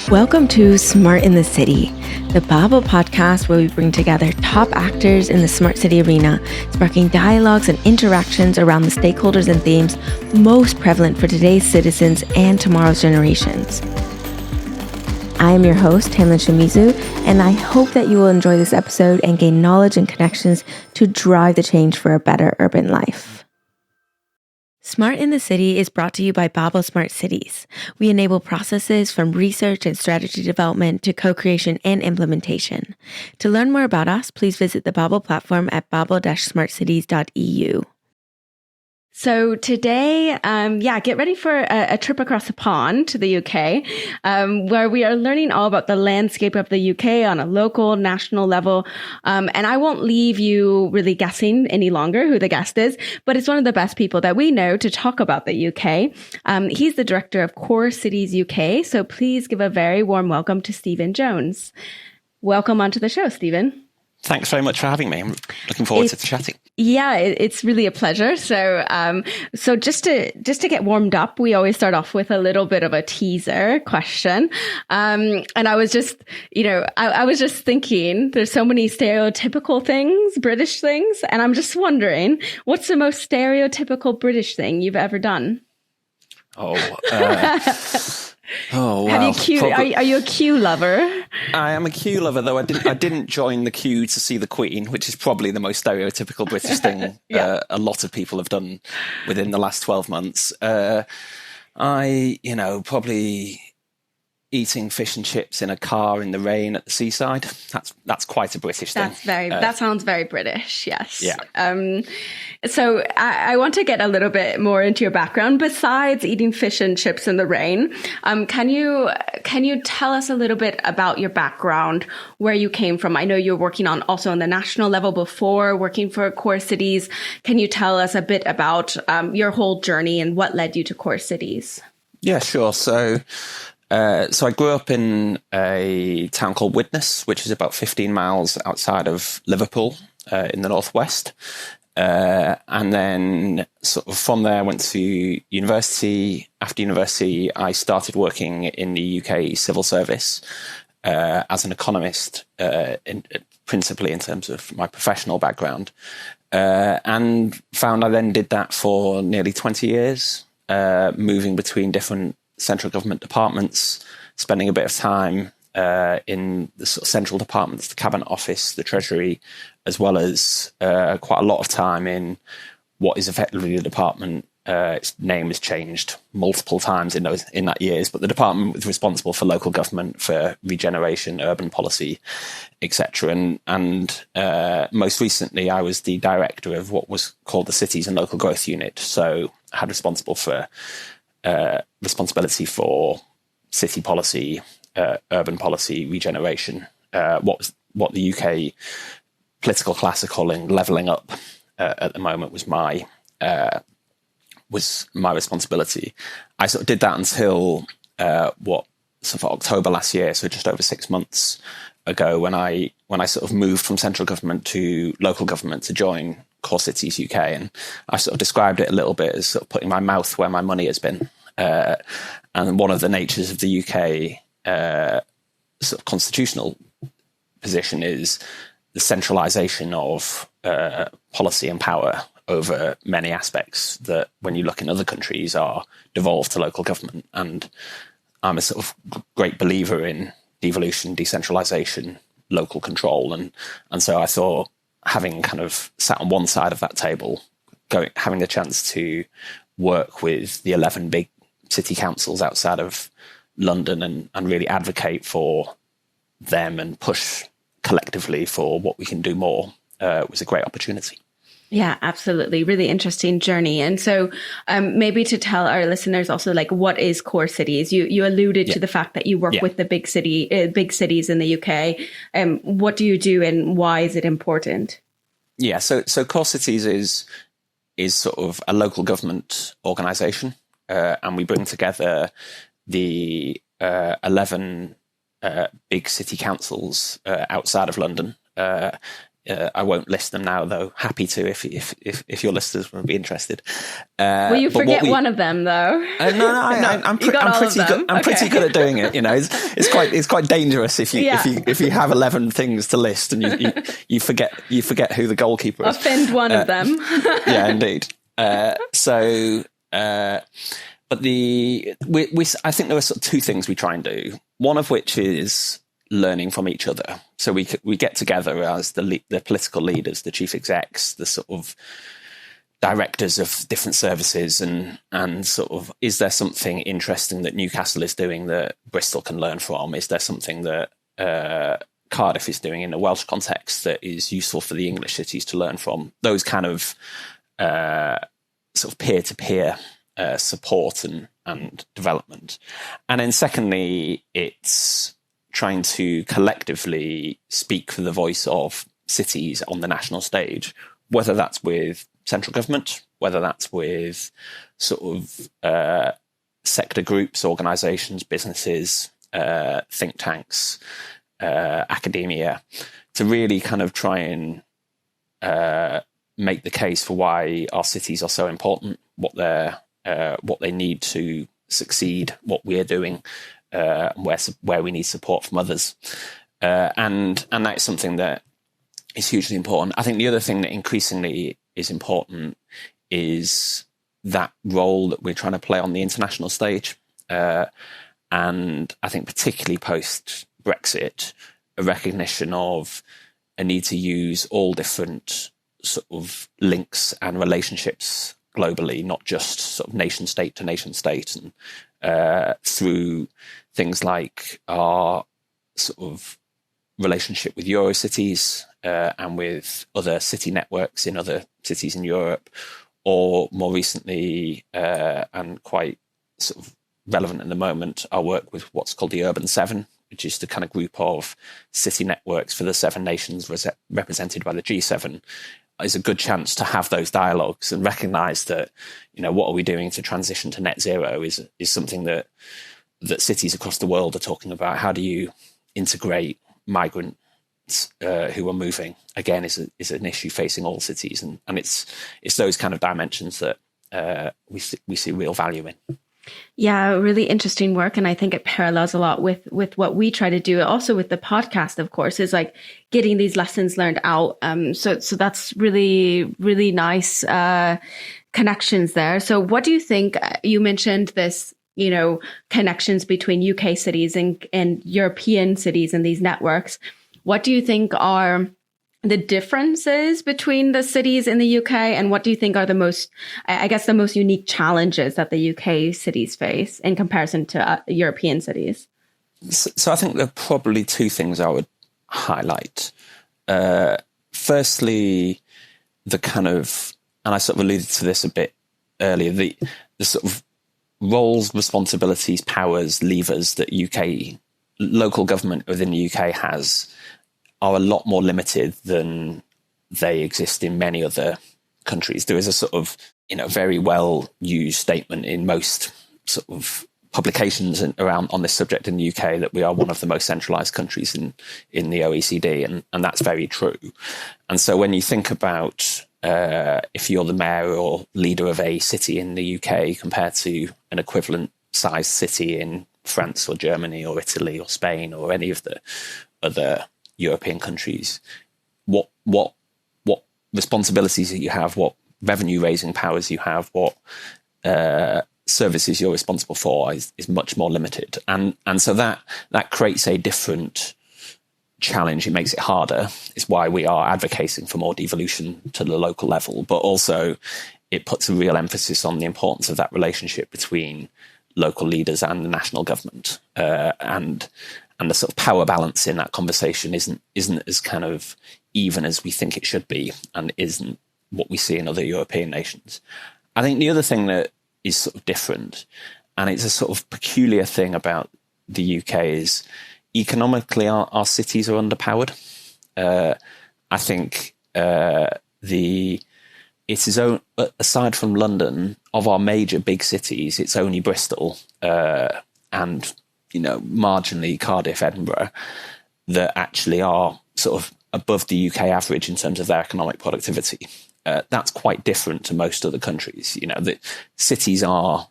Welcome to Smart in the City, the Bible podcast where we bring together top actors in the smart city arena, sparking dialogues and interactions around the stakeholders and themes most prevalent for today's citizens and tomorrow's generations. I am your host, Tamlin Shamizu, and I hope that you will enjoy this episode and gain knowledge and connections to drive the change for a better urban life. Smart in the City is brought to you by Bible Smart Cities. We enable processes from research and strategy development to co-creation and implementation. To learn more about us, please visit the Bible platform at bible-smartcities.eu. So today, get ready for a trip across the pond to the UK, where we are learning all about the landscape of the UK on a local, national level. And I won't leave you really guessing any longer who the guest is, but it's one of the best people that we know to talk about the UK. He's the director of Core Cities UK. So please give a very warm welcome to Stephen Jones. Welcome onto the show, Stephen. Thanks very much for having me. I'm looking forward to chatting. Yeah, it's really a pleasure. So just to get warmed up, we always start off with a little bit of a teaser question. And I was just, I was just thinking there's so many stereotypical things, British things. And I'm just wondering, what's the most stereotypical British thing you've ever done? Oh, wow. Are you a queue lover? I am a queue lover, though I didn't join the queue to see the Queen, which is probably the most stereotypical British thing a lot of people have done within the last 12 months. Probably eating fish and chips in a car in the rain at the seaside. That's quite a British thing. That sounds very British, yes. Yeah. So I want to get a little bit more into your background. Besides eating fish and chips in the rain, can you tell us a little bit about your background, where you came from? I know you're working also on the national level before working for Core Cities. Can you tell us a bit about your whole journey and what led you to Core Cities? Yeah, sure. So I grew up in a town called Widnes, which is about 15 miles outside of Liverpool in the northwest. And then sort of from there I went to university. After university, I started working in the UK civil service as an economist, principally in terms of my professional background. And found I then did that for nearly 20 years, moving between different central government departments, spending a bit of time in the sort of central departments, the Cabinet Office, the Treasury, as well as quite a lot of time in what is effectively the department. Its name has changed multiple times in that years, but the department was responsible for local government, for regeneration, urban policy, etc. And most recently, I was the director of what was called the Cities and Local Growth Unit. So I had responsibility for city policy, urban policy, regeneration, what the UK political class are calling levelling up at the moment was my responsibility. I sort of did that until October last year, so just over 6 months ago, when I sort of moved from central government to local government to join Core Cities UK, and I sort of described it a little bit as sort of putting my mouth where my money has been. And one of the natures of the UK sort of constitutional position is the centralisation of policy and power over many aspects that, when you look in other countries, are devolved to local government. And I'm a sort of great believer in devolution, decentralisation, local control, and so I thought, having kind of sat on one side of that table, having the chance to work with the 11 big city councils outside of London and really advocate for them and push collectively for what we can do more was a great opportunity. Yeah, absolutely. Really interesting journey. And so maybe to tell our listeners also, like, what is Core Cities? You alluded to the fact that you work with the big cities in the UK. What do you do and why is it important? Yeah, so Core Cities is sort of a local government organisation, and we bring together the 11 big city councils outside of London I won't list them now, though. Happy to if your listeners would be interested. Will you forget one of them, though? I'm pretty good at doing it. It's quite dangerous if you have 11 things to list and you forget who the goalkeeper is. Offend one of them. Yeah, indeed. But I think there are sort of two things we try and do. One of which is learning from each other. So we get together as the political leaders, the chief execs, the sort of directors of different services, and sort of, is there something interesting that Newcastle is doing that Bristol can learn from? Is there something that Cardiff is doing in a Welsh context that is useful for the English cities to learn from? Those kind of sort of peer-to-peer support and development. And then secondly, it's trying to collectively speak for the voice of cities on the national stage, whether that's with central government, whether that's with sort of sector groups, organisations, businesses, think tanks, academia, to really kind of try and make the case for why our cities are so important, what they need to succeed, what we're doing, where we need support from others, and that's something that is hugely important. I think the other thing that increasingly is important is that role that we're trying to play on the international stage, and I think particularly post Brexit, a recognition of a need to use all different sort of links and relationships globally, not just sort of nation state to nation state, and through things like our sort of relationship with Eurocities and with other city networks in other cities in Europe, or more recently and quite sort of relevant in the moment, our work with what's called the Urban Seven, which is the kind of group of city networks for the 7 nations represented by the G7, is a good chance to have those dialogues and recognise that, what are we doing to transition to net zero is something that cities across the world are talking about. How do you integrate migrants who are moving? Again, is an issue facing all cities, and it's those kind of dimensions that we see real value in. Yeah, really interesting work. And I think it parallels a lot with what we try to do. Also with the podcast, of course, is like getting these lessons learned out. So that's really, really nice connections there. So what do you think? You mentioned this, connections between UK cities and European cities and these networks. What do you think are the differences between the cities in the UK, and what do you think are the most unique challenges that the UK cities face in comparison to European cities? So I think there are probably two things I would highlight. Firstly, the kind of, and I sort of alluded to this a bit earlier, the sort of roles, responsibilities, powers, levers that local government within the UK has are a lot more limited than they exist in many other countries. There is a sort of, very well used statement in most sort of publications around on this subject in the UK that we are one of the most centralised countries in the OECD, and that's very true. And so when you think about if you're the mayor or leader of a city in the UK compared to an equivalent sized city in France or Germany or Italy or Spain or any of the other European countries, what responsibilities that you have, what revenue raising powers you have, what services you're responsible for is much more limited, and so that creates a different challenge. It makes it harder. It's why we are advocating for more devolution to the local level, but also it puts a real emphasis on the importance of that relationship between local leaders and the national government, and the sort of power balance in that conversation isn't as kind of even as we think it should be, and isn't what we see in other European nations. I think the other thing that is sort of different, and it's a sort of peculiar thing about the UK, is economically our cities are underpowered. I think it is, aside from London, of our major big cities, it's only Bristol and marginally Cardiff, Edinburgh, that actually are sort of above the UK average in terms of their economic productivity. That's quite different to most other countries. The cities are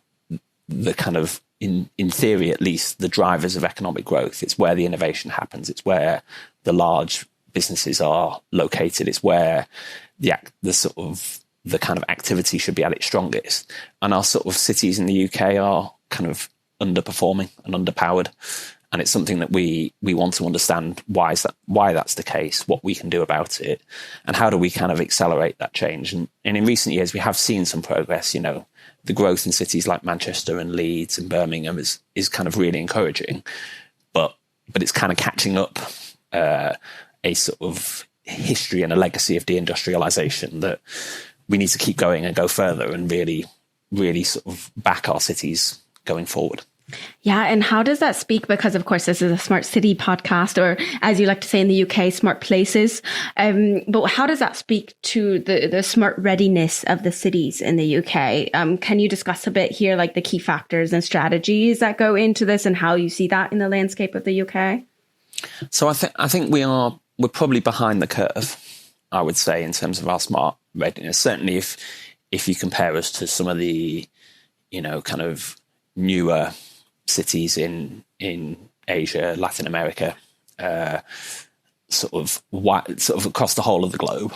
the kind of, in theory at least, the drivers of economic growth. It's where the innovation happens. It's where the large businesses are located. It's where the kind of activity should be at its strongest. And our sort of cities in the UK are kind of underperforming and underpowered. And it's something that we want to understand why that's the case, what we can do about it, and how do we kind of accelerate that change. And in recent years, we have seen some progress. The growth in cities like Manchester and Leeds and Birmingham is kind of really encouraging, but it's kind of catching up a sort of history and a legacy of deindustrialization that we need to keep going and go further and really, really sort of back our cities going forward. Yeah. And how does that speak? Because, of course, this is a smart city podcast, or as you like to say in the UK, smart places. But how does that speak to the smart readiness of the cities in the UK? Can you discuss a bit here, like the key factors and strategies that go into this and how you see that in the landscape of the UK? So I think we're probably behind the curve, I would say, in terms of our smart readiness. Certainly if you compare us to some of the, kind of newer cities in Asia, Latin America, sort of across the whole of the globe.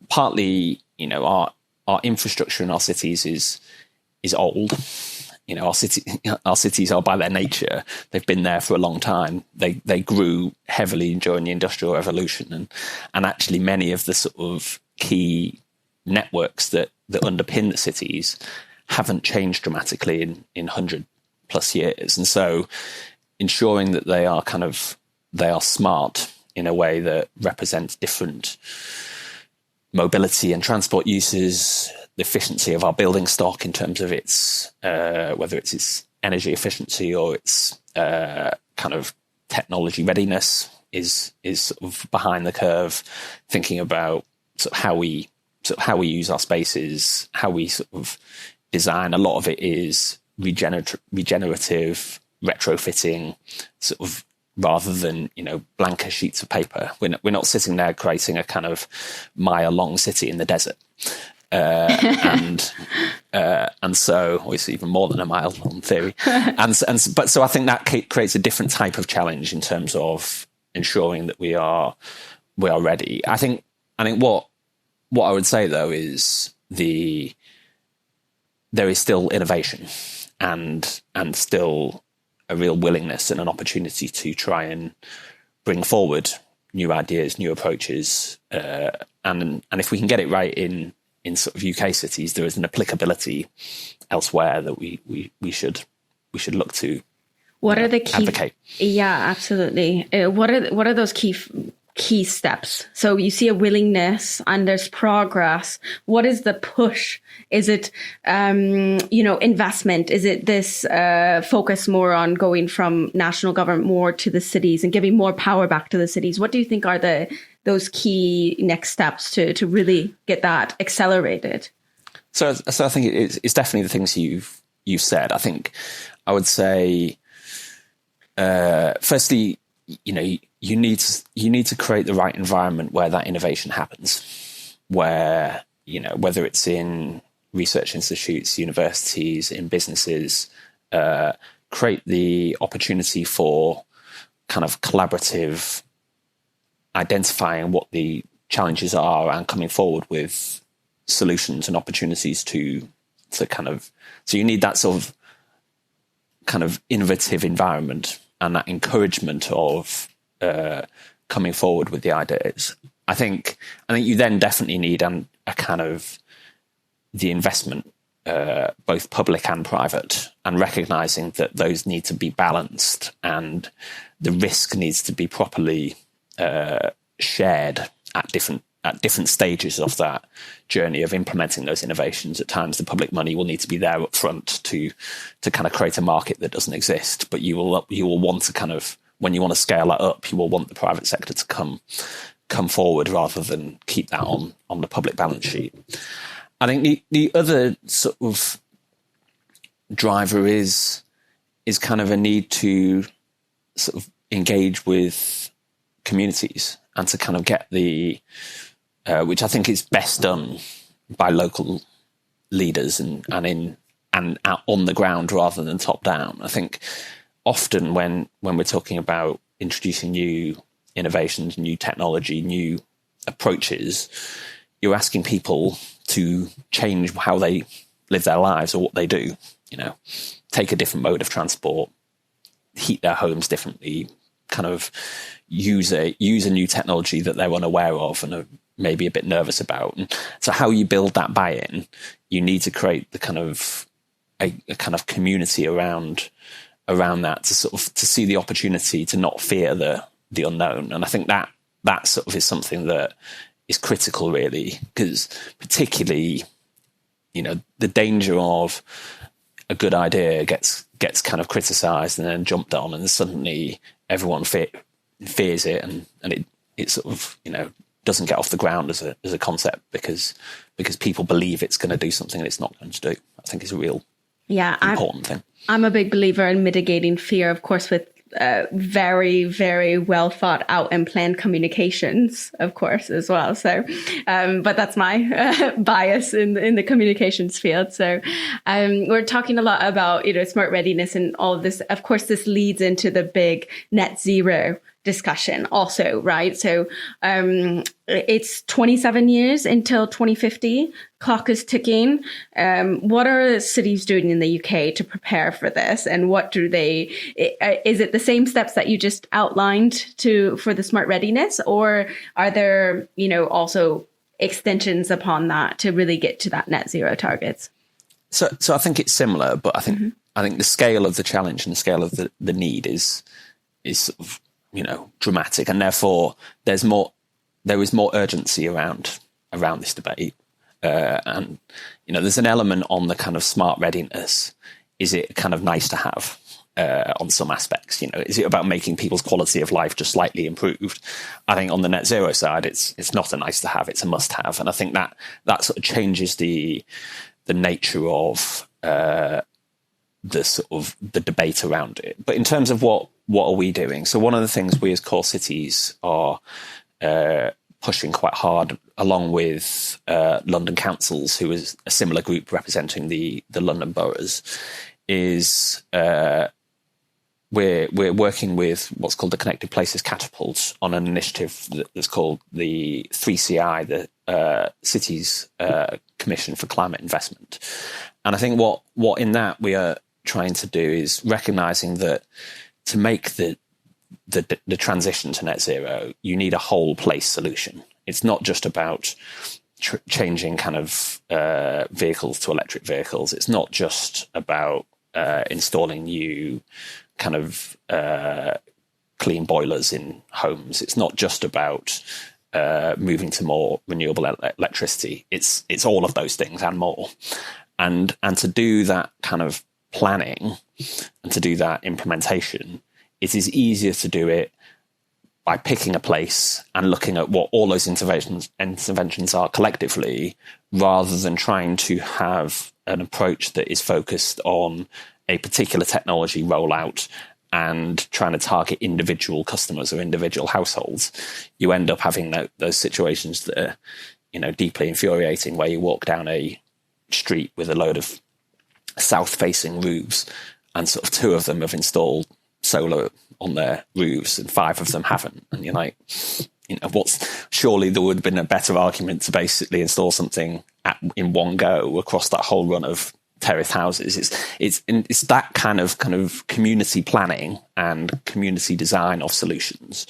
Partly, our infrastructure in our cities is old. Our cities are, by their nature, they've been there for a long time. They grew heavily during the Industrial Revolution, and actually many of the sort of key networks that underpin the cities haven't changed dramatically in 100+ years. And so ensuring that they are smart in a way that represents different mobility and transport uses, the efficiency of our building stock in terms of its, whether it's its energy efficiency or its kind of technology readiness is sort of behind the curve, thinking about sort of how we use our spaces, how we sort of design. A lot of it is regenerative retrofitting, sort of, rather than blanker sheets of paper. We're not sitting there creating a kind of mile-long city in the desert, and so it's even more than a mile in theory. But so I think that creates a different type of challenge in terms of ensuring that we are ready. I think what I would say though is there is still innovation and still a real willingness and an opportunity to try and bring forward new ideas, new approaches, and if we can get it right in sort of UK cities, there is an applicability elsewhere that we should look to. What are the key advocate? Yeah, absolutely. What are those key steps? So you see a willingness and there's progress. What is the push? Is it, investment? Is it this focus more on going from national government more to the cities and giving more power back to the cities? What do you think are those key next steps to really get that accelerated? So I think it's definitely the things you've said. I think I would say, firstly, you need to create the right environment where that innovation happens, where, whether it's in research institutes, universities, in businesses, create the opportunity for kind of collaborative identifying what the challenges are and coming forward with solutions and opportunities to kind of, so you need that sort of kind of innovative environment and that encouragement of coming forward with the ideas. I think you then definitely need a kind of the investment, both public and private, and recognizing that those need to be balanced and the risk needs to be properly shared at different stages of that journey of implementing those innovations. At times, the public money will need to be there up front to kind of create a market that doesn't exist, but you will want to kind of, when you want to scale that up, you will want the private sector to come forward rather than keep that on the public balance sheet. I think the other sort of driver is kind of a need to sort of engage with communities to kind of get which I think is best done by local leaders and out on the ground rather than top down. I think often when we're talking about introducing new innovations, new technology, new approaches, you're asking people to change how they live their lives or what they do. Take a different mode of transport, heat their homes differently, kind of use a new technology that they're unaware of and are maybe a bit nervous about. And so how you build that buy-in, you need to create the kind of a kind of community around that to sort of to see the opportunity to not fear the unknown. And I think that sort of is something that is critical, really, because particularly, the danger of a good idea gets kind of criticized and then jumped on, and suddenly everyone fears it, and it sort of doesn't get off the ground as a concept because people believe it's going to do something that it's not going to do. I think is a real important thing. I'm a big believer in mitigating fear, of course, with very, very well thought out and planned communications, of course, as well. So, but that's my bias in the communications field. So, we're talking a lot about, smart readiness and all of this. Of course, this leads into the big net zero discussion also, right? So, it's 27 years until 2050. Clock is ticking. What are cities doing in the UK to prepare for this? And what do is it the same steps that you just outlined for the smart readiness? Or are there, also extensions upon that to really get to that net zero targets? So I think it's similar, but I think the scale of the challenge and the scale of the need is sort of, dramatic. And therefore there is more urgency around this debate. And, there's an element on the kind of smart readiness. Is it kind of nice to have on some aspects? Is it about making people's quality of life just slightly improved? I think on the net zero side, it's not a nice to have, it's a must have. And I think that sort of changes the nature of the sort of the debate around it. But in terms of what are we doing? So one of the things we as core cities are pushing quite hard, along with London councils, who is a similar group representing the London boroughs, is we're working with what's called the Connected Places Catapult on an initiative that's called the 3CI, the Cities Commission for Climate Investment. And I think what in that we are trying to do is recognizing that to make the transition to net zero, you need a whole place solution. It's not just about changing kind of vehicles to electric vehicles. It's not just about installing new kind of clean boilers in homes. It's not just about moving to more renewable electricity. It's all of those things and more. And to do that kind of planning and to do that implementation, it is easier to do it by picking a place and looking at what all those interventions are collectively, rather than trying to have an approach that is focused on a particular technology rollout and trying to target individual customers or individual households. You end up having those situations that are, deeply infuriating, where you walk down a street with a load of south-facing roofs, and sort of 2 of them have installed solar on their roofs and 5 of them haven't. And you're like, surely there would have been a better argument to basically install something in one go across that whole run of terraced houses. It's that kind of community planning and community design of solutions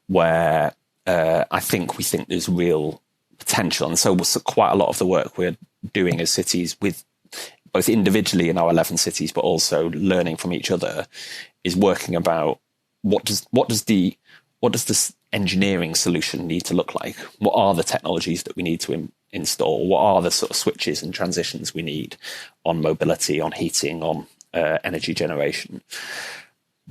where we think there's real potential. And so quite a lot of the work we're doing as cities, with both individually in our 11 cities, but also learning from each other, is working about what does this engineering solution need to look like? What are the technologies that we need to install? What are the sort of switches and transitions we need on mobility, on heating, on energy generation?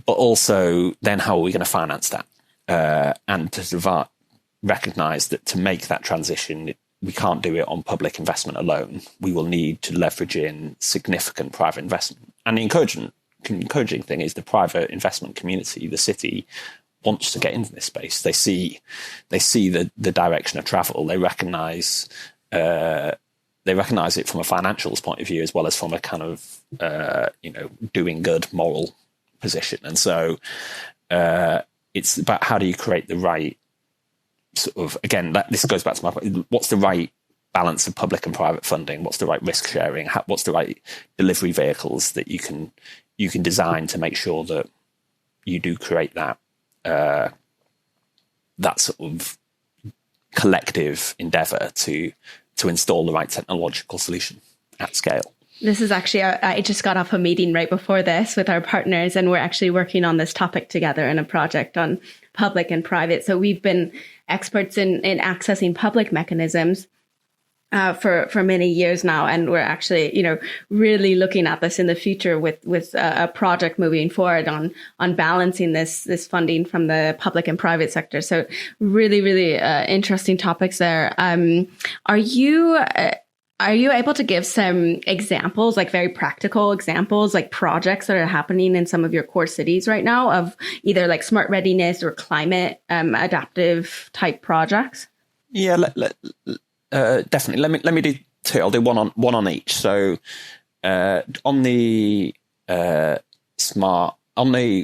But also, then how are we going to finance that? And to recognise that to make that transition, we can't do it on public investment alone. We will need to leverage in significant private investment. And the encouraging thing is the private investment community, the city, wants to get into this space. They see the direction of travel. They recognise it from a financials point of view as well as from a kind of doing good moral position. And so it's about how do you create the right sort of, again, this goes back to my point, what's the right balance of public and private funding? What's the right risk sharing? What's the right delivery vehicles that you can design to make sure that you do create that sort of collective endeavour to install the right technological solution at scale. This is actually, I just got off a meeting right before this with our partners, and we're actually working on this topic together in a project on public and private. So we've been experts in accessing public mechanisms for many years now, and we're actually, really looking at this in the future with a project moving forward on balancing this funding from the public and private sector. So really, really interesting topics there. Are you able to give some examples, like very practical examples, like projects that are happening in some of your core cities right now of either like smart readiness or climate adaptive type projects? Yeah, definitely. Let me do two. I'll do one on each. So on the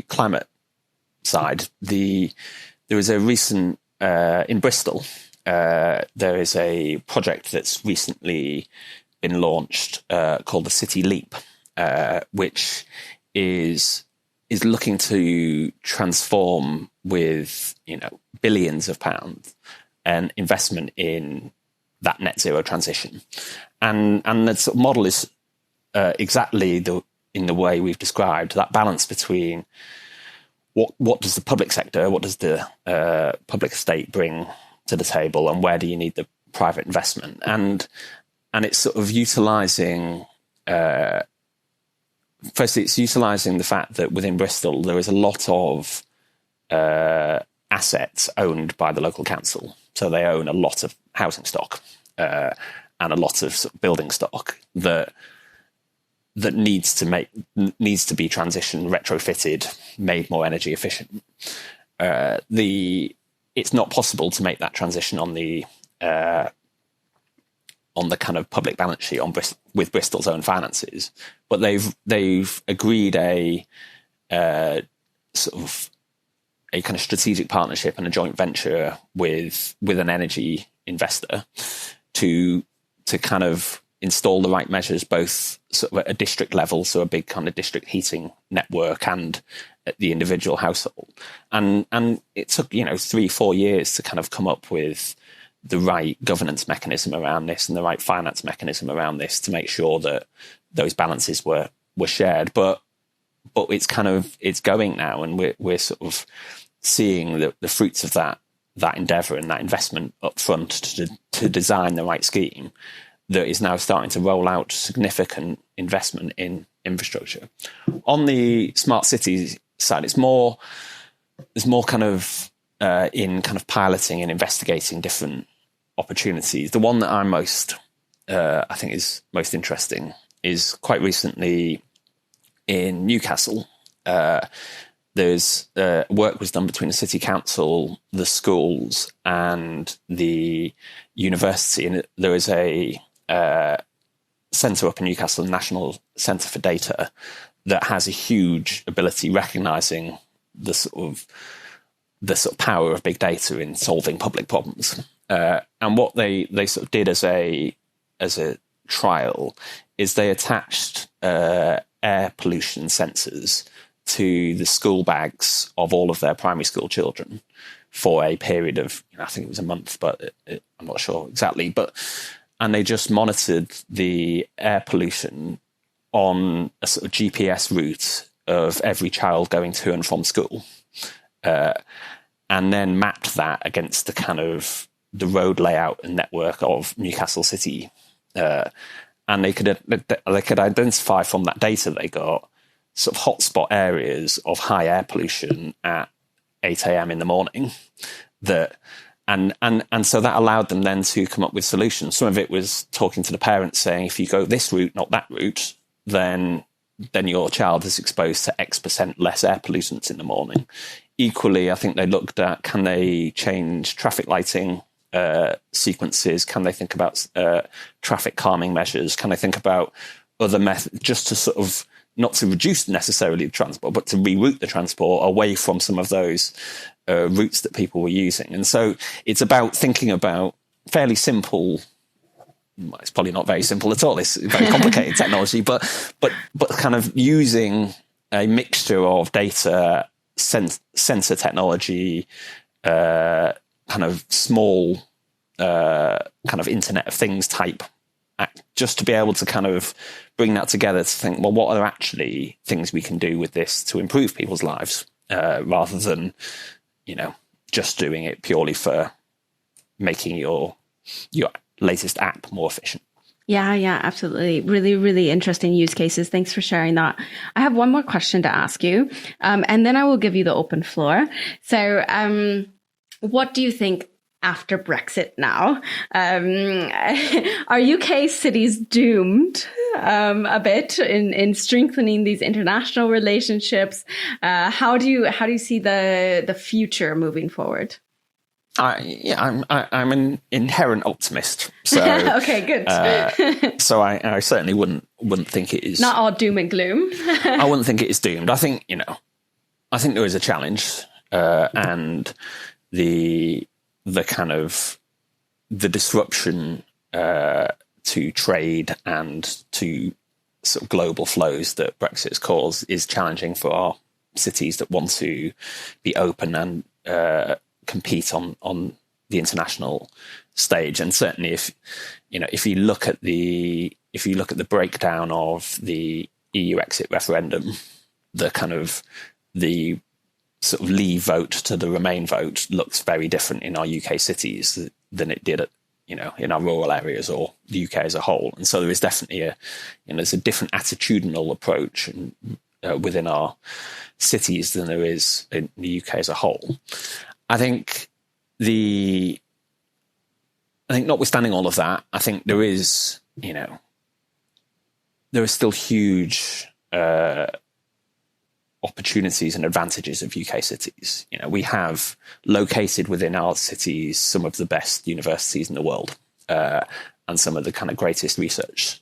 climate side, there was a recent in Bristol. There is a project that's recently been launched called the City Leap, which is looking to transform with billions of pounds and investment in that net zero transition, and the sort of model is exactly in the way we've described, that balance between what does the public sector, what does the public estate bring to the table, and where do you need the private investment, and it's sort of utilising. Firstly, it's utilising the fact that within Bristol there is a lot of assets owned by the local council, so they own a lot of housing stock and a lot of, sort of building stock that needs to be transitioned, retrofitted, made more energy efficient. It's not possible to make that transition on the kind of public balance sheet with Bristol's own finances, but they've agreed a sort of a kind of strategic partnership and a joint venture with an energy investor to kind of install the right measures, both sort of at a district level, so a big kind of district heating network, and at the individual household. And it took 3-4 years to kind of come up with the right governance mechanism around this and the right finance mechanism around this to make sure that those balances were shared. But it's going now, and we're sort of seeing the fruits of that endeavour and that investment up front to design the right scheme that is now starting to roll out significant investment in infrastructure. On the smart cities side, there's more kind of in kind of piloting and investigating different opportunities. The one that I'm I think is most interesting is quite recently in Newcastle. There's work was done between the city council, the schools, and the university, and there is a centre up in Newcastle, National Centre for Data, that has a huge ability recognising the sort of power of big data in solving public problems. And what they sort of did as a trial is they attached air pollution sensors to the school bags of all of their primary school children for a period of, I think it was a month, but I'm not sure exactly. And they just monitored the air pollution on a sort of GPS route of every child going to and from school, and then mapped that against the kind of the road layout and network of Newcastle City. And they could identify from that data they got sort of hotspot areas of high air pollution at 8 a.m. in the morning. And so that allowed them then to come up with solutions. Some of it was talking to the parents saying, if you go this route, not that route, then your child is exposed to X% less air pollutants in the morning. equally, I think they looked at, can they change traffic lighting sequences? Can they think about traffic calming measures? Can they think about other methods just to sort of, not to reduce necessarily the transport, but to reroute the transport away from some of those routes that people were using? And so it's about thinking about fairly simple, well, it's probably not very simple at all, it's very complicated technology, but kind of using a mixture of data, sensor technology, kind of small kind of Internet of Things type, just to be able to kind of bring that together to think, well, what are actually things we can do with this to improve people's lives, rather than, just doing it purely for making your latest app more efficient. Yeah, absolutely. Really, really interesting use cases. Thanks for sharing that. I have one more question to ask you, and then I will give you the open floor. So what do you think after Brexit now? Are UK cities doomed a bit in strengthening these international relationships? How do you see the future moving forward? I'm an inherent optimist. So okay, good. So I certainly wouldn't think it is, not all doom and gloom. I wouldn't think it is doomed. I think there is a challenge, and the kind of the disruption to trade and to sort of global flows that Brexit's caused is challenging for our cities that want to be open and compete on the international stage. And certainly if you look at the breakdown of the EU exit referendum, the kind of the sort of leave vote to the remain vote looks very different in our UK cities than it did in our rural areas or the UK as a whole. And so there is definitely there's a different attitudinal approach within our cities than there is in the UK as a whole. I think notwithstanding all of that, I think there is still huge opportunities and advantages of UK cities. We have located within our cities some of the best universities in the world, and some of the kind of greatest research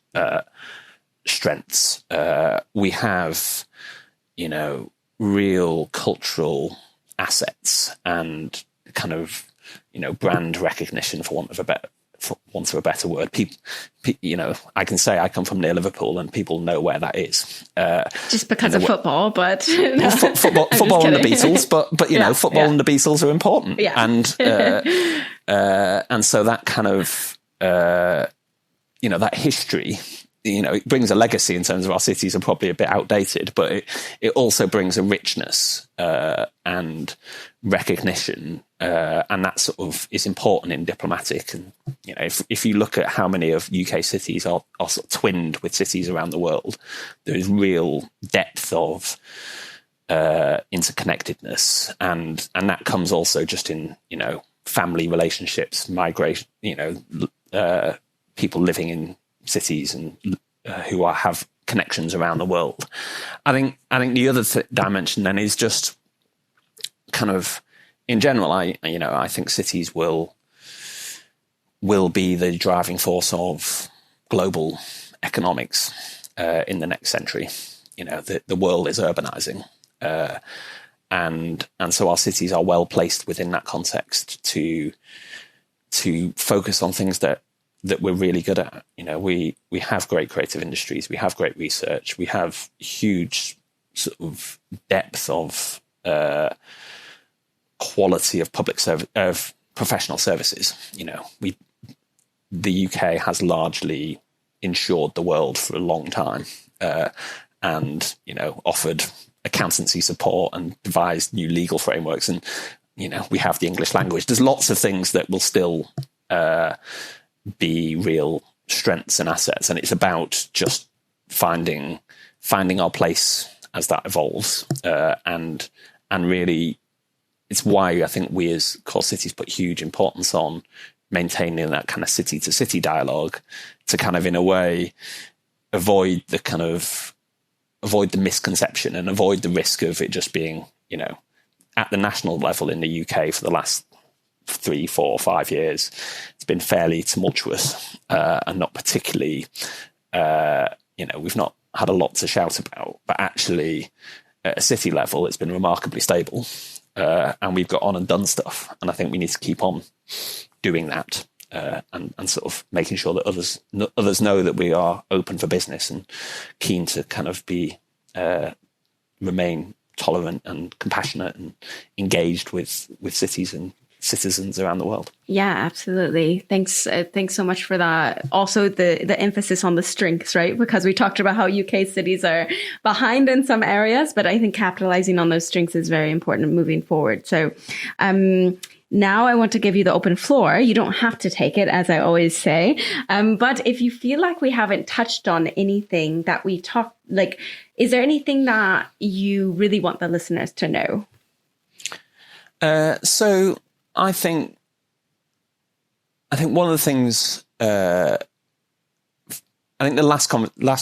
strengths. We have, real cultural assets and kind of, brand recognition, for want of a better word. People, I can say I come from near Liverpool, and people know where that is. Just because of football, but football and the Beatles, but football and the Beatles are important, and so that kind of that history. It brings a legacy in terms of our cities are probably a bit outdated, but it also brings a richness and recognition, and that sort of is important in diplomatic. And if you look at how many of UK cities are sort of twinned with cities around the world, there is real depth of interconnectedness, and that comes also just in family relationships, migration, people living in cities and who have connections around the world. I think the other dimension then is just kind of in general. I think cities will be the driving force of global economics in the next century. The world is urbanizing, and so our cities are well placed within that context to focus on things that we're really good at. We have great creative industries, we have great research, we have huge sort of depth of quality of public service, of professional services. The UK has largely insured the world for a long time, and offered accountancy support and devised new legal frameworks, and we have the English language. There's lots of things that will still be real strengths and assets, and it's about just finding our place as that evolves, and really it's why I think we as core cities put huge importance on maintaining that kind of city to city dialogue, to kind of in a way avoid the misconception and avoid the risk of it just being at the national level in the UK for the last 3, 4, 5 years, it's been fairly tumultuous and not particularly, we've not had a lot to shout about, but actually at a city level, it's been remarkably stable. And we've got on and done stuff. And I think we need to keep on doing that and sort of making sure that others know that we are open for business and keen to kind of remain tolerant and compassionate and engaged with cities and citizens around the world. Yeah, absolutely. Thanks so much for that. Also, the emphasis on the strengths, right? Because we talked about how UK cities are behind in some areas, but I think capitalizing on those strengths is very important moving forward. So now I want to give you the open floor. You don't have to take it, as I always say. But if you feel like we haven't touched on anything that we talked, like, is there anything that you really want the listeners to know? So I think one of the things, I think the last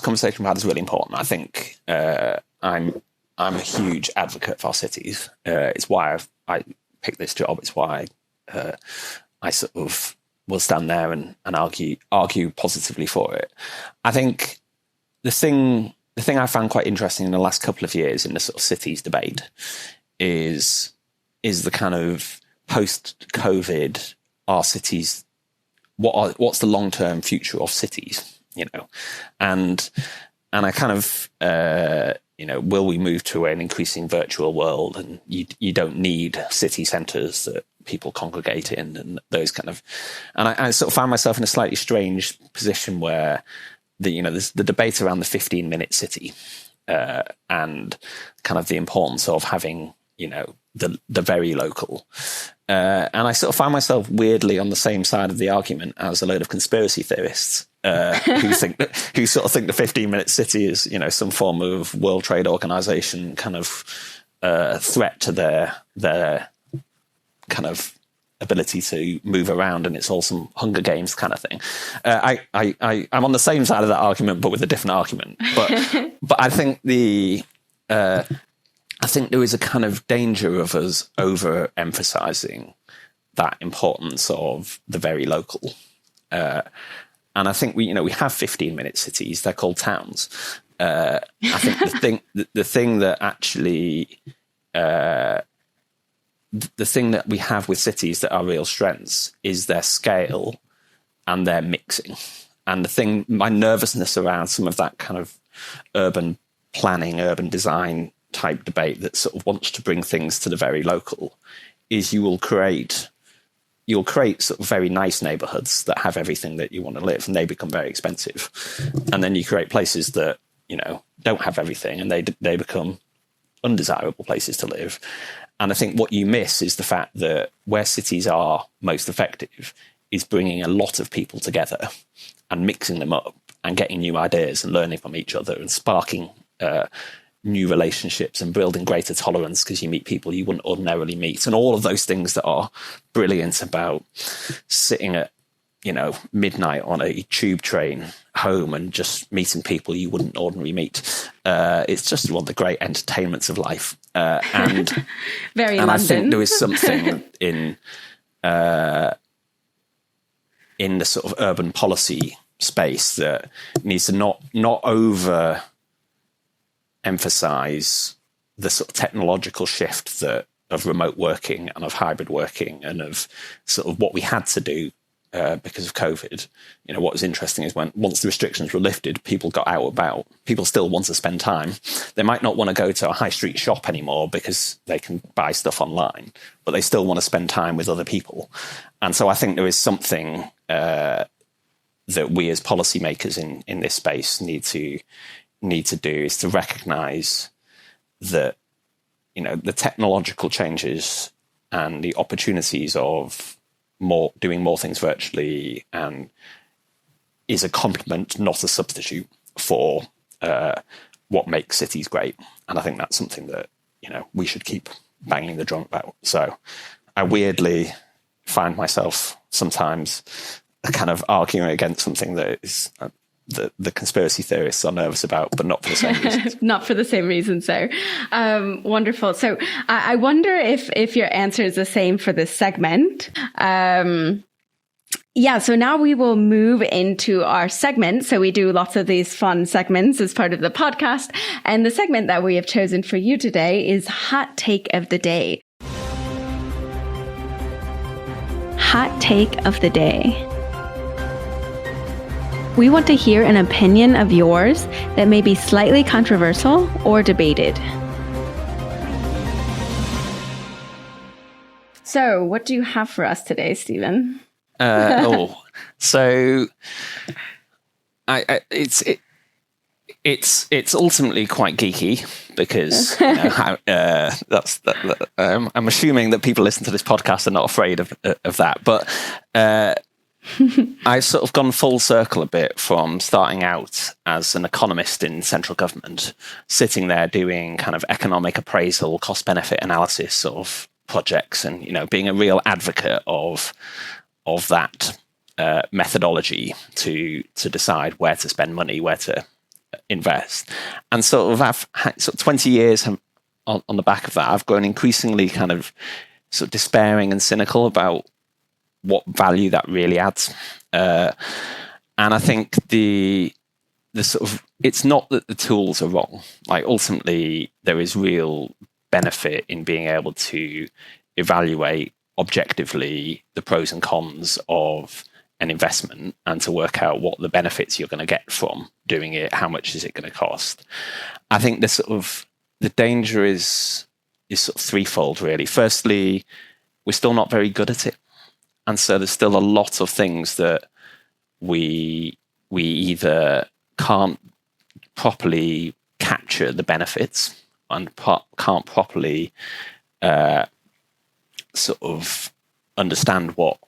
conversation we had is really important. I think I'm a huge advocate for our cities. It's why I picked this job. It's why I sort of will stand there and argue positively for it. I think the thing I found quite interesting in the last couple of years in the sort of cities debate is the kind of post-COVID, our cities, what's the long-term future of cities, and I kind of, will we move to an increasing virtual world and you don't need city centres that people congregate in and those kind of, and I sort of found myself in a slightly strange position where there's the debate around the 15-minute city and kind of the importance of having, the very local. And I sort of found myself weirdly on the same side of the argument as a load of conspiracy theorists who sort of think the 15-minute city is, some form of World Trade Organization kind of threat to their kind of ability to move around, and it's all some Hunger Games kind of thing. I'm on the same side of that argument, but with a different argument. But I think I think there is a kind of danger of us overemphasizing that importance of the very local. And I think we have 15-minute cities. They're called towns. I think the thing that actually, the thing that we have with cities that are real strengths is their scale and their mixing. And my nervousness around some of that kind of urban planning, urban design type debate that sort of wants to bring things to the very local is you'll create sort of very nice neighborhoods that have everything that you want to live, and they become very expensive. And then you create places that, don't have everything, and they become undesirable places to live. And I think what you miss is the fact that where cities are most effective is bringing a lot of people together and mixing them up and getting new ideas and learning from each other and sparking new relationships and building greater tolerance because you meet people you wouldn't ordinarily meet, and all of those things that are brilliant about sitting at midnight on a tube train home and just meeting people you wouldn't ordinarily meet. It's just one of the great entertainments of life, and very and London. I think there is something in the sort of urban policy space that needs to not over emphasize the sort of technological shift of remote working and of hybrid working and of sort of what we had to do because of COVID. What was interesting is once the restrictions were lifted, people got out about. People still want to spend time. They might not want to go to a high street shop anymore because they can buy stuff online, but they still want to spend time with other people. And so I think there is something that we as policymakers in this space need to do is to recognize that, the technological changes and the opportunities of doing more things virtually and is a complement, not a substitute for what makes cities great. And I think that's something that, we should keep banging the drum about. So I weirdly find myself sometimes kind of arguing against something that is the conspiracy theorists are nervous about, but not for the same reasons. Not for the same reason. So wonderful. So I wonder if your answer is the same for this segment. Yeah, so now we will move into our segment. So we do lots of these fun segments as part of the podcast. And the segment that we have chosen for you today is Hot Take of the Day. Hot Take of the Day. We want to hear an opinion of yours that may be slightly controversial or debated. So what do you have for us today, Stephen? So it's ultimately quite geeky because I'm assuming that people listen to this podcast are not afraid of that, but I've sort of gone full circle a bit from starting out as an economist in central government, sitting there doing kind of economic appraisal, cost benefit analysis of projects, and being a real advocate of that methodology to decide where to spend money, where to invest. And sort of I've had 20 years on the back of that, I've grown increasingly kind of sort of despairing and cynical about what value that really adds. And I think the sort of, it's not that the tools are wrong. Like ultimately there is real benefit in being able to evaluate objectively the pros and cons of an investment and to work out what the benefits you're going to get from doing it, how much is it going to cost. I think the danger is sort of threefold really. Firstly, we're still not very good at it. And so there's still a lot of things that we either can't properly capture the benefits and can't properly sort of understand what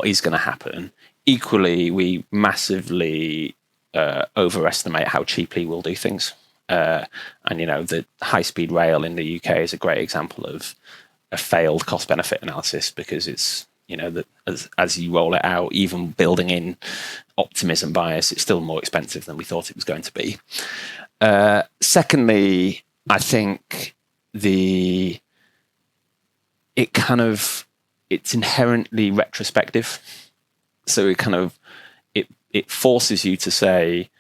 is going to happen. Equally, we massively overestimate how cheaply we'll do things. And the high-speed rail in the UK is a great example of a failed cost-benefit analysis because it's that as you roll it out, even building in optimism bias, it's still more expensive than we thought it was going to be. Secondly, I think it's inherently retrospective. So it forces you to say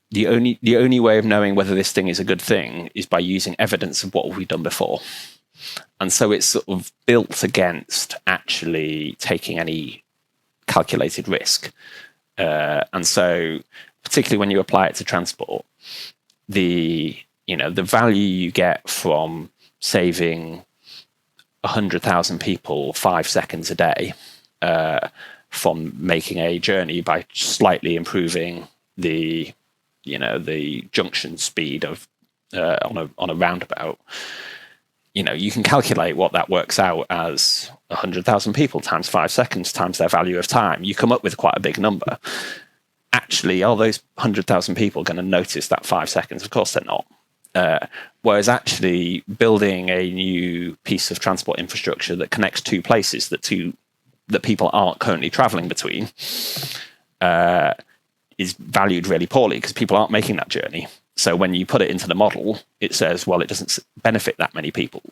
the only way of knowing whether this thing is a good thing is by using evidence of what we've done before. And so it's sort of built against actually taking any calculated risk. And so particularly when you apply it to transport, the value you get from saving 100,000 people 5 seconds a day from making a journey by slightly improving the junction speed of on a roundabout. You can calculate what that works out as 100,000 people times 5 seconds times their value of time. You come up with quite a big number. Actually, are those 100,000 people going to notice that 5 seconds? Of course they're not. Whereas actually building a new piece of transport infrastructure that connects two places that people aren't currently traveling between is valued really poorly because people aren't making that journey. So when you put it into the model, it says, well, it doesn't benefit that many people.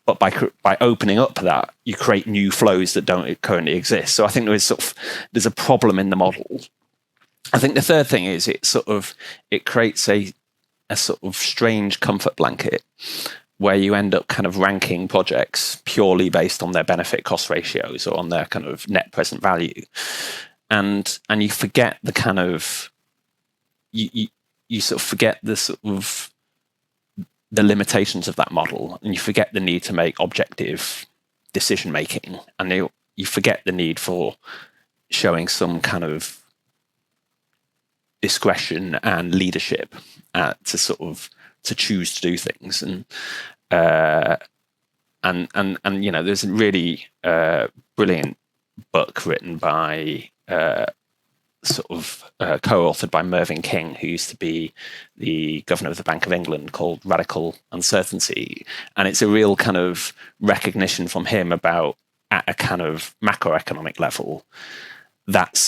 But by opening up that, you create new flows that don't currently exist. So I think there's a problem in the model. I think the third thing is it creates a sort of strange comfort blanket where you end up kind of ranking projects purely based on their benefit cost ratios or on their kind of net present value. And you forget the kind of, you sort of forget the sort of the limitations of that model, and you forget the need to make objective decision making, and you forget the need for showing some kind of discretion and leadership to choose to do things. And there's a really brilliant book written by co-authored by Mervyn King, who used to be the governor of the Bank of England, called Radical Uncertainty. And it's a real kind of recognition from him about, at a kind of macroeconomic level, that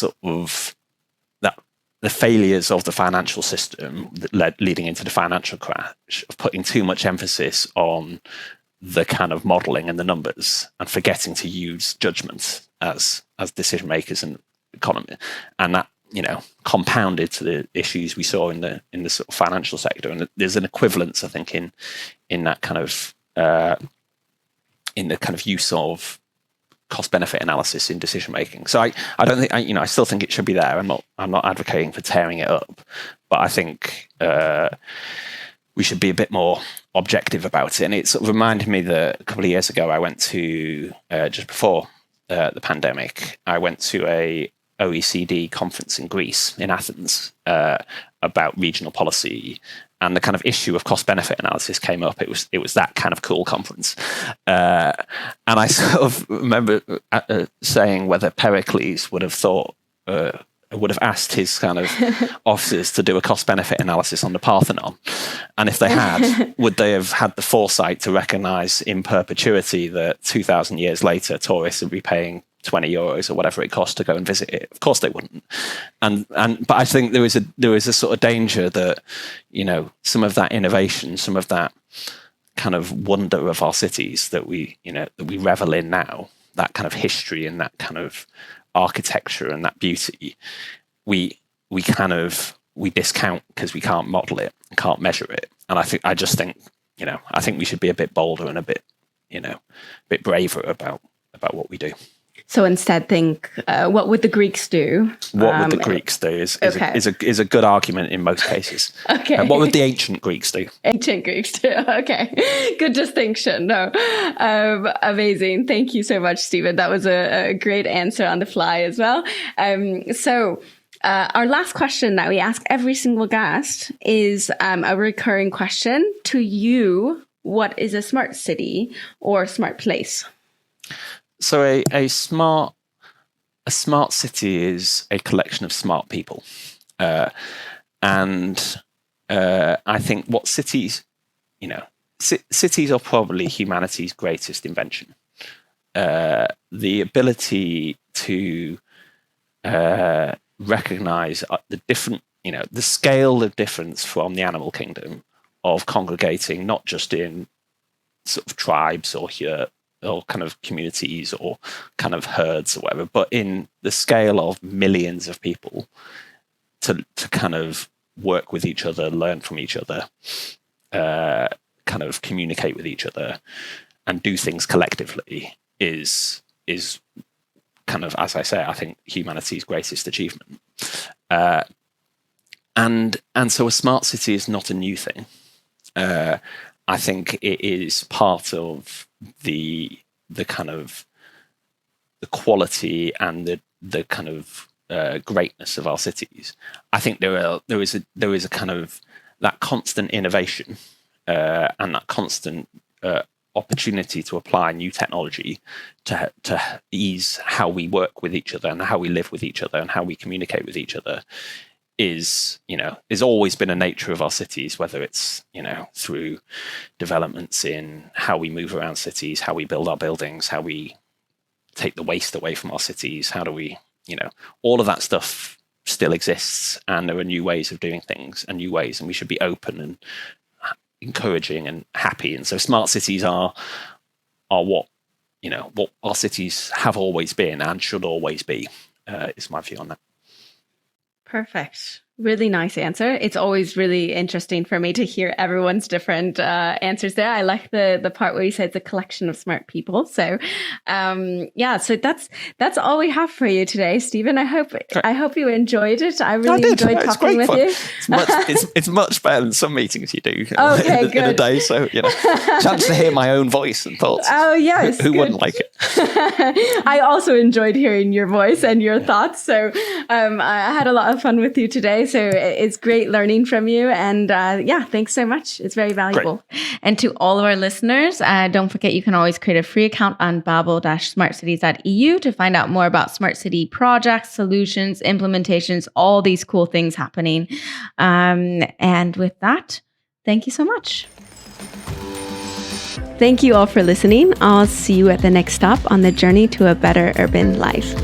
the failures of the financial system leading into the financial crash of putting too much emphasis on the kind of modeling and the numbers and forgetting to use judgment as decision makers and economy, and that compounded to the issues we saw in the sort of financial sector. And there's an equivalence, I think, in that kind of in the kind of use of cost benefit analysis in decision making. So I don't think I still think it should be there. I'm not advocating for tearing it up, but I think we should be a bit more objective about it. And it sort of reminded me that a couple of years ago I went to just before the pandemic, I went to a OECD conference in Greece, in Athens, about regional policy, and the kind of issue of cost benefit analysis came up. It was that kind of cool conference, and I sort of remember saying whether Pericles would have asked his kind of officers to do a cost benefit analysis on the Parthenon, and if they had, would they have had the foresight to recognise in perpetuity that 2,000 years later tourists would be paying €20 or whatever it costs to go and visit it? Of course they wouldn't. But I think there is a sort of danger that some of that innovation, some of that kind of wonder of our cities that we revel in now, that kind of history and that kind of architecture and that beauty, we discount because we can't model it and can't measure it. And I think we should be a bit bolder and a bit braver about what we do. So instead, think, what would the Greeks do? What would the Greeks do is a good argument in most cases. Okay. What would the ancient Greeks do? Ancient Greeks do. Okay. Good distinction. No. Amazing. Thank you so much, Stephen. That was a great answer on the fly as well. Our last question that we ask every single guest is a recurring question to you. What is a smart city or smart place? So a smart city is a collection of smart people, and I think what cities, cities are probably humanity's greatest invention. The ability to recognize the different, the scale of difference from the animal kingdom of congregating not just in sort of tribes or kind of communities or kind of herds or whatever, but in the scale of millions of people to kind of work with each other, learn from each other, kind of communicate with each other and do things collectively is kind of, as I say, I think humanity's greatest achievement. And so a smart city is not a new thing. I think it is part of the kind of the quality and the kind of greatness of our cities. I think there is a kind of that constant innovation and that constant opportunity to apply new technology to ease how we work with each other and how we live with each other and how we communicate with each other is always been a nature of our cities, whether it's, through developments in how we move around cities, how we build our buildings, how we take the waste away from our cities, how do we, all of that stuff still exists, and there are new ways of doing things and new ways, and we should be open and encouraging and happy. And so smart cities are what our cities have always been and should always be, is my view on that. Perfect. Really nice answer. It's always really interesting for me to hear everyone's different answers there. I like the part where you said it's a collection of smart people. So, so that's all we have for you today, Stephen. I hope you enjoyed it. I really enjoyed talking with you. It's much better than some meetings you do in a day. So, chance to hear my own voice and thoughts. Oh, yes. Who wouldn't like it? I also enjoyed hearing your voice and your thoughts. So I had a lot of fun with you today. So it's great learning from you. And thanks so much. It's very valuable. Great. And to all of our listeners, don't forget you can always create a free account on babel-smartcities.eu to find out more about smart city projects, solutions, implementations, all these cool things happening. And with that, thank you so much. Thank you all for listening. I'll see you at the next stop on the journey to a better urban life.